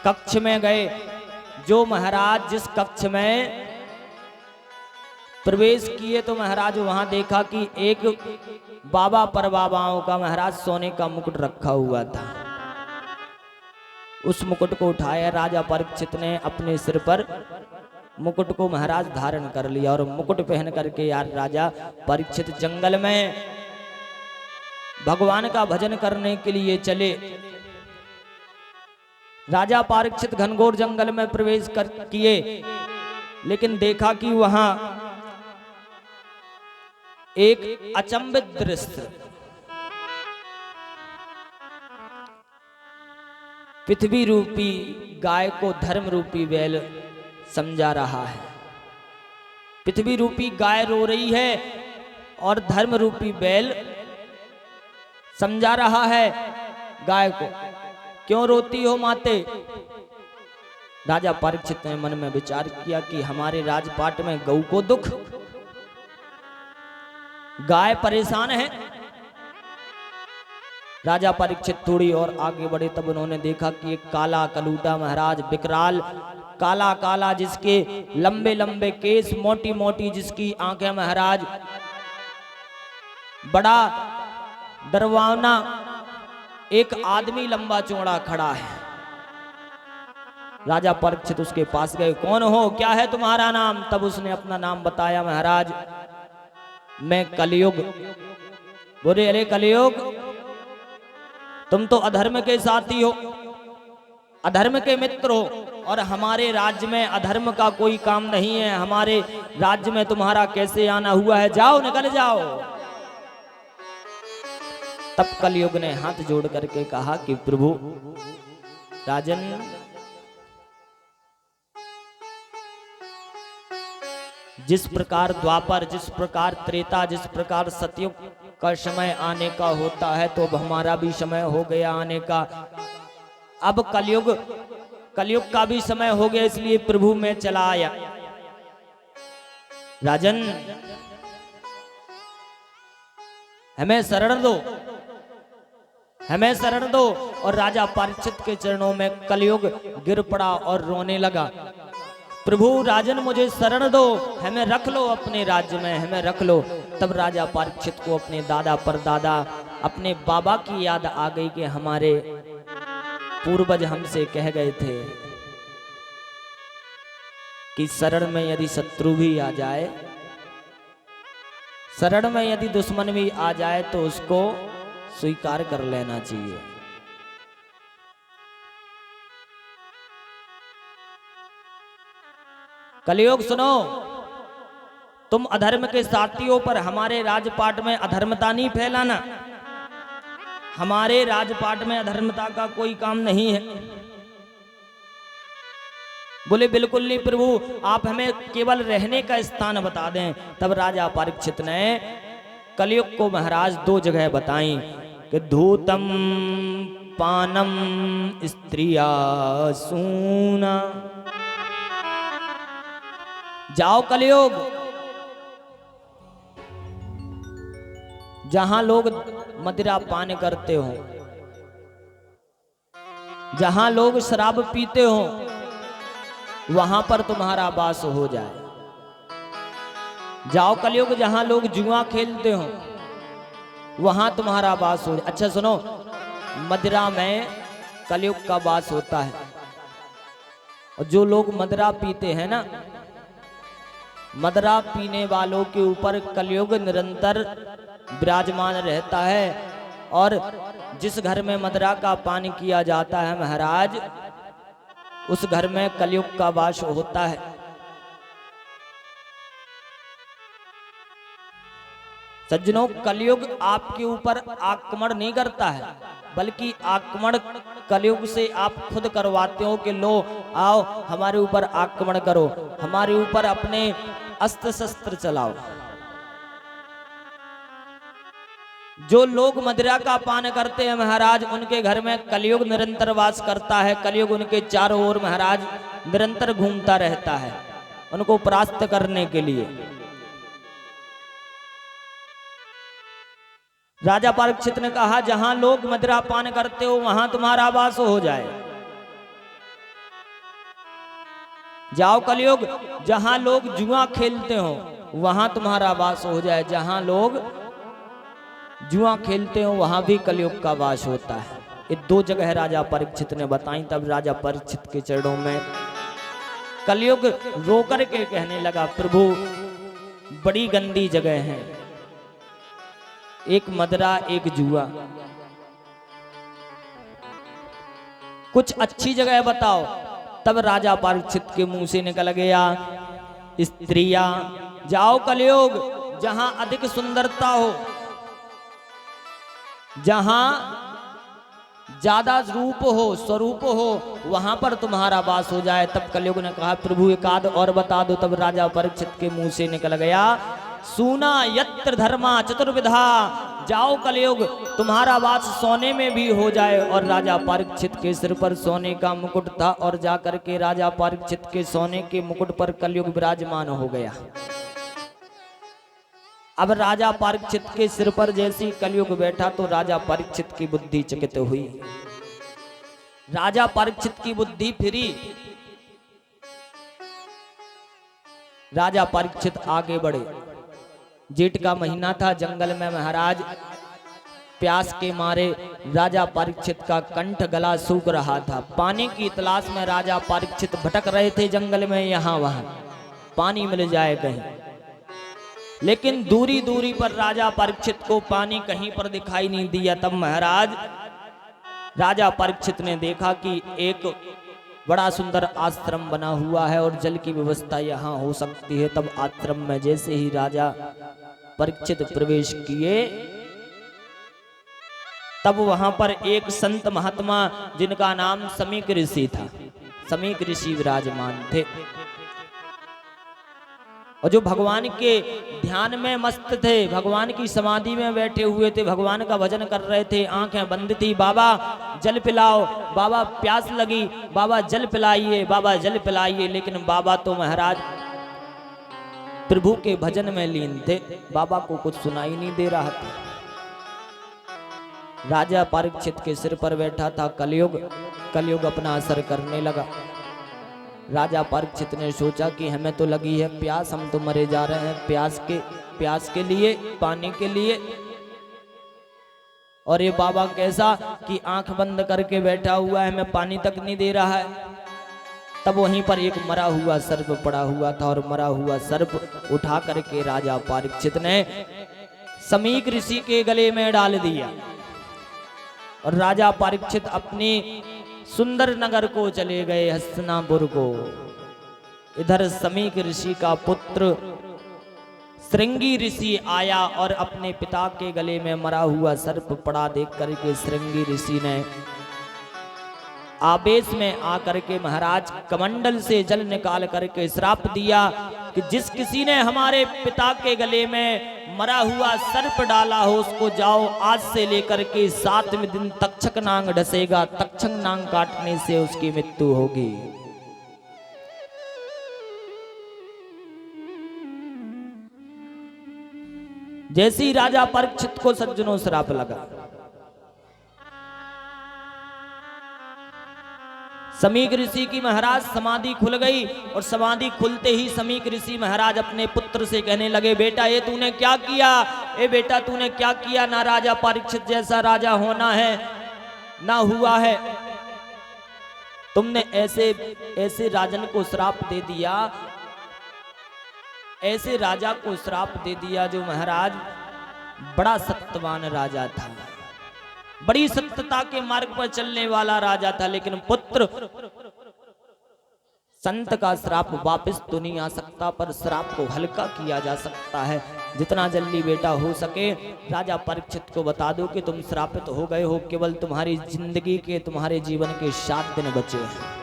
कक्ष में गए। जो महाराज जिस कक्ष में प्रवेश किए तो महाराज वहां देखा कि एक बाबा पर बाबाओं का महाराज सोने का मुकुट रखा हुआ था। उस मुकुट को उठाया, राजा परीक्षित ने अपने सिर पर मुकुट को महाराज धारण कर लिया और मुकुट पहन करके यार राजा परीक्षित जंगल में भगवान का भजन करने के लिए चले। राजा परीक्षित घनघोर जंगल में प्रवेश कर किए, लेकिन देखा कि वहां एक अचंभित दृश्य, पृथ्वी रूपी गाय को धर्म रूपी बैल समझा रहा है। पृथ्वी रूपी गाय रो रही है और धर्म रूपी बैल समझा रहा है गाय को, क्यों रोती हो माते। राजा परीक्षित ने मन में विचार किया कि हमारे राजपाट में गऊ को दुख, गाय परेशान है। राजा परीक्षित थोड़ी और आगे बढ़े तब उन्होंने देखा कि एक काला कलूटा महाराज विकराल काला काला, जिसके लंबे लंबे केस, मोटी मोटी जिसकी आंखें महाराज, बड़ा डरवाना एक आदमी लंबा चौड़ा खड़ा है। राजा परीक्षित उसके पास गए, कौन हो, क्या है तुम्हारा नाम। तब उसने अपना नाम बताया, महाराज मैं कलयुग। बोले अरे कलयुग, तुम तो अधर्म के साथी हो, अधर्म के मित्र हो, और हमारे राज्य में अधर्म का कोई काम नहीं है। हमारे राज्य में तुम्हारा कैसे आना हुआ है, जाओ निकल जाओ। तब कलयुग ने हाथ जोड़ करके कहा कि प्रभु राजन, जिस प्रकार द्वापर, जिस प्रकार त्रेता, जिस प्रकार सतयुग का समय आने का होता है, तो अब हमारा भी समय हो गया आने का। अब कलयुग का भी समय हो गया, इसलिए प्रभु मैं चला आया। राजन हमें शरण दो, हमें शरण दो। और राजा परीक्षित के चरणों में कलयुग गिर पड़ा और रोने लगा, प्रभु राजन मुझे शरण दो, हमें रख लो अपने राज्य में, हमें रख लो। तब राजा परीक्षित को अपने दादा परदादा, अपने बाबा की याद आ गई कि हमारे पूर्वज हमसे कह गए थे कि शरण में यदि शत्रु भी आ जाए, शरण में यदि दुश्मन भी आ जाए, तो उसको स्वीकार कर लेना चाहिए। कलयुग सुनो, तुम अधर्म के साथियों पर हमारे राजपाट में अधर्मता नहीं फैलाना। हमारे राजपाट में अधर्मता का कोई काम नहीं है। बोले बिल्कुल नहीं प्रभु, आप हमें केवल रहने का स्थान बता दें। तब राजा परीक्षित ने कलयुग को महाराज दो जगह बताई कि धूतम पानम स्त्रिया सूना। जाओ कलयुग, जहां लोग मदिरा पान करते हो, जहां लोग शराब पीते हो, वहां पर तुम्हारा वास हो जाए। जाओ कलयुग, जहां लोग जुआ खेलते हो, वहां तुम्हारा वास हो जाए। अच्छा सुनो, मदिरा में कलयुग का वास होता है। और जो लोग मदिरा पीते हैं ना, मदिरा पीने वालों के ऊपर कलयुग निरंतर विराजमान रहता है। और जिस घर में मदिरा का पान किया जाता है महाराज, उस घर में कलयुग का वास होता है। सज्जनों, कलयुग आपके ऊपर आक्रमण नहीं करता है, बल्कि आक्रमण कलयुग से आप खुद करवाते हो कि लो आओ हमारे ऊपर आक्रमण करो, हमारे ऊपर अपने अस्त्र शस्त्र चलाओ। जो लोग मदिरा का पान करते हैं महाराज, उनके घर में कलयुग निरंतर वास करता है। कलयुग उनके चारों ओर महाराज निरंतर घूमता रहता है उनको परास्त करने के लिए। राजा परीक्षित ने कहा, जहां लोग मदिरा पान करते हो वहां तुम्हारा वास हो जाए। जाओ कलयुग, जहां लोग जुआ खेलते हो वहां तुम्हारा वास हो जाए। जहां लोग जुआ खेलते हो वहां भी कलयुग का वास होता है। ये दो जगह राजा परीक्षित ने बताई। तब राजा परीक्षित के चरणों में कलयुग रो कर के कहने लगा, प्रभु बड़ी गंदी जगह है, एक मदरा एक जुआ, कुछ अच्छी जगह बताओ। तब राजा परीक्षित के मुंह से निकल गया, स्त्रियां, जाओ कलयुग, जहां अधिक सुंदरता हो, जहां ज्यादा रूप हो, स्वरूप हो, वहां पर तुम्हारा वास हो जाए। तब कलयुग ने कहा, प्रभु एक आध और बता दो। तब राजा परीक्षित के मुंह से निकल गया, सूना यत्र धर्मा चतुर्विधा, जाओ कलयुग, तुम्हारा वास सोने में भी हो जाए। और राजा परीक्षित के सिर पर सोने का मुकुट था और जाकर के राजा परीक्षित के सोने के मुकुट पर कलयुग विराजमान हो गया। अब राजा परीक्षित के सिर पर जैसी कलयुग बैठा तो राजा परीक्षित की बुद्धि चकित हुई। राजा परीक्षित की बुद्धि फिरी। राजा परीक्षित आगे बढ़े। जेठ का महीना था, जंगल में महाराज प्यास के मारे राजा परीक्षित का कंठ गला सूख रहा था। पानी की तलाश में राजा परीक्षित भटक रहे थे जंगल में, यहां वहां पानी मिल जाए कहीं। लेकिन दूरी दूरी पर राजा परीक्षित को पानी कहीं पर दिखाई नहीं दिया। तब महाराज राजा परीक्षित ने देखा कि एक बड़ा सुंदर आश्रम बना हुआ है और जल की व्यवस्था यहाँ हो सकती है। तब आश्रम में जैसे ही राजा परीक्षित प्रवेश किए, तब वहां पर एक संत महात्मा जिनका नाम समीक ऋषि था, समीक ऋषि विराजमान थे और जो भगवान के ध्यान में मस्त थे, भगवान की समाधि में बैठे हुए थे, भगवान का भजन कर रहे थे। आंखें बंद थी। बाबा जल पिलाओ, बाबा प्यास लगी, बाबा जल पिलाइए, बाबा जल पिलाइए। लेकिन बाबा तो महाराज प्रभु के भजन में लीन थे, बाबा को कुछ सुनाई नहीं दे रहा था। राजा परीक्षित के सिर पर बैठा था कलयुग, कलयुग अपना असर करने लगा। राजा परीक्षित ने सोचा कि हमें तो लगी है प्यास, हम तो मरे जा रहे हैं प्यास के लिए, पानी के लिए। और ये बाबा कैसा कि आंख बंद करके बैठा हुआ है, हमें पानी तक नहीं दे रहा है। तब वहीं पर एक मरा हुआ सर्प पड़ा हुआ था और मरा हुआ सर्प उठा करके राजा परीक्षित ने समीक ऋषि के गले में डाल दिया। और राजा परीक्षित अपनी सुंदर नगर को चले गए, हस्तिनापुर को। इधर समीक ऋषि का पुत्र श्रृंगी ऋषि आया और अपने पिता के गले में मरा हुआ सर्प पड़ा देख करके श्रृंगी ऋषि ने आवेश में आकर के महाराज कमंडल से जल निकाल करके श्राप दिया कि जिस किसी ने हमारे पिता के गले में मरा हुआ सर्प डाला हो, उसको जाओ आज से लेकर के 7वें दिन तक्षक नांग ढसेगा, तक्षक नांग काटने से उसकी मृत्यु होगी। जैसे ही राजा परीक्षित को सज्जनों श्राप लगा, समीक ऋषि की महाराज समाधि खुल गई। और समाधि खुलते ही समीक ऋषि महाराज अपने पुत्र से कहने लगे, बेटा ये तूने क्या किया, ए बेटा तूने क्या किया, ना राजा परीक्षित जैसा राजा होना है ना हुआ है, तुमने ऐसे राजन को श्राप दे दिया, ऐसे राजा को श्राप दे दिया जो महाराज बड़ा सत्यवान राजा था, बड़ी सत्यता के मार्ग पर चलने वाला राजा था। लेकिन पुत्र, संत का श्राप वापस तो नहीं आ सकता, पर श्राप को हल्का किया जा सकता है। जितना जल्दी बेटा हो सके राजा परीक्षित को बता दो कि तुम श्रापित हो गए हो, केवल तुम्हारी जिंदगी के, तुम्हारे जीवन के 7 दिन बचे हैं।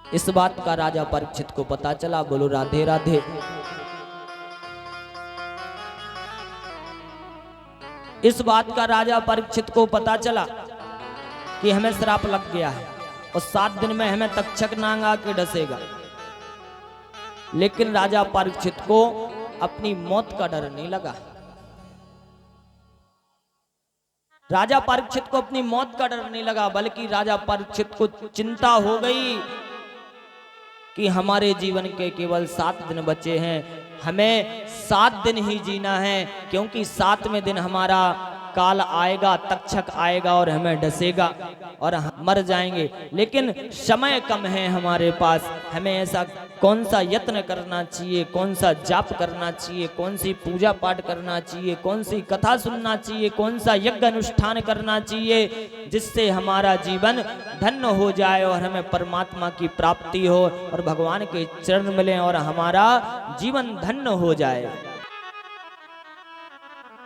इस बात का राजा परीक्षित को पता चला। बोलो राधे राधे। इस बात का राजा परीक्षित को पता चला कि हमें श्राप लग गया है और 7 दिन में हमें तक्षक नांग आके डसेगा। लेकिन राजा परीक्षित को अपनी मौत का डर नहीं लगा। राजा परीक्षित को अपनी मौत का डर नहीं लगा, बल्कि राजा परीक्षित को चिंता हो गई कि हमारे जीवन के केवल 7 दिन बचे हैं, हमें 7 दिन ही जीना है, क्योंकि 7वें दिन हमारा काल आएगा, तक्षक आएगा और हमें डसेगा और हम मर जाएंगे। लेकिन समय कम है हमारे पास, हमें ऐसा कौन सा यत्न करना चाहिए, कौन सा जाप करना चाहिए, कौन सी पूजा पाठ करना चाहिए, कौन सी कथा सुनना चाहिए, कौन सा यज्ञ अनुष्ठान करना चाहिए, जिससे हमारा जीवन धन्य हो जाए और हमें परमात्मा की प्राप्ति हो और भगवान के चरण मिले और हमारा जीवन धन्य हो जाए।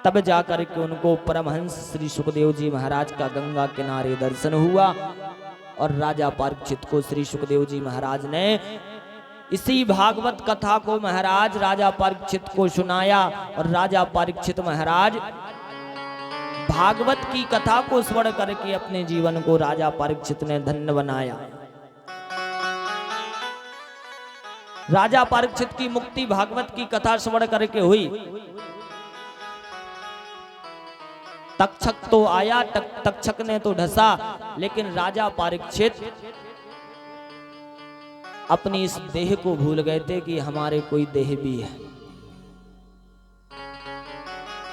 तब जाकर के उनको परमहंस श्री सुखदेव जी महाराज का गंगा किनारे दर्शन हुआ और राजा परीक्षित को श्री सुखदेव जी महाराज ने इसी भागवत कथा को महाराज राजा परीक्षित को सुनाया और राजा परीक्षित महाराज भागवत की कथा को स्मरण करके अपने जीवन को राजा परीक्षित ने धन्य बनाया। राजा परीक्षित की मुक्ति भागवत की कथा स्मरण करके हुई। तक्षक तो आया, तक्षक ने तो ढसा, लेकिन राजा परीक्षित अपनी इस देह को भूल गए थे कि हमारे कोई देह भी है।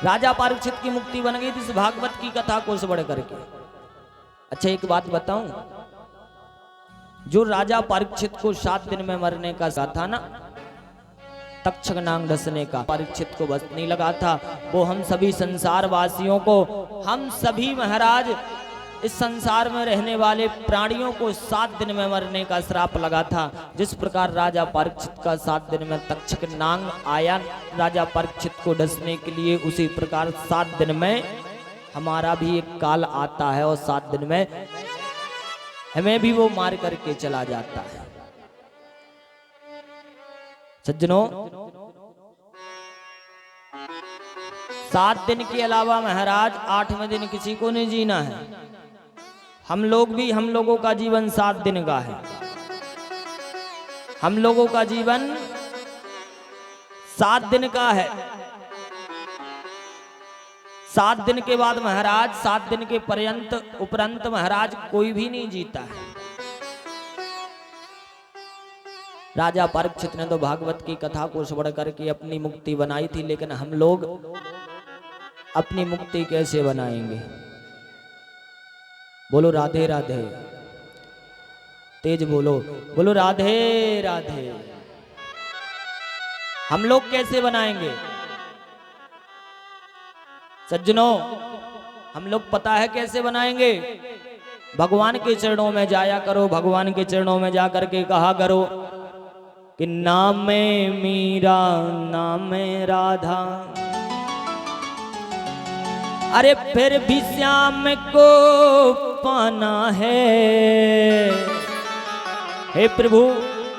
राजा परीक्षित की मुक्ति बन गई थी इस भागवत की कथा को स्मरण करके। अच्छा एक बात बताऊं, जो राजा परीक्षित को 7 दिन में मरने का था ना, तक्षक नांग ढसने का, परीक्षित को बस नहीं लगा था। वो हम सभी संसार वासियों को, हम सभी महाराज इस संसार में रहने वाले प्राणियों को 7 दिन में मरने का श्राप लगा था। जिस प्रकार राजा परीक्षित का 7 दिन में तक्षक नांग आया राजा परीक्षित को ढसने के लिए, उसी प्रकार 7 दिन में हमारा भी एक काल आता है और 7 दिन में हमें भी वो मार करके चला जाता है। सज्जनों, 7 दिन के अलावा महाराज 8वें दिन किसी को नहीं जीना है। हम लोगों का जीवन 7 दिन का है। हम लोगों का जीवन 7 दिन का है। 7 दिन के बाद महाराज, 7 दिन के उपरंत महाराज कोई भी नहीं जीता है। राजा परीक्षित ने तो भागवत की कथा को स्मरण करके अपनी मुक्ति बनाई थी, लेकिन हम लोग अपनी मुक्ति कैसे बनाएंगे? बोलो राधे राधे, तेज बोलो, बोलो राधे राधे। हम लोग कैसे बनाएंगे सज्जनों? हम लोग पता है कैसे बनाएंगे। भगवान के चरणों में जाया करो, भगवान के चरणों में जा करके कहा करो कि नाम मीरा नाम राधा, अरे फिर भी श्याम को पाना है। हे प्रभु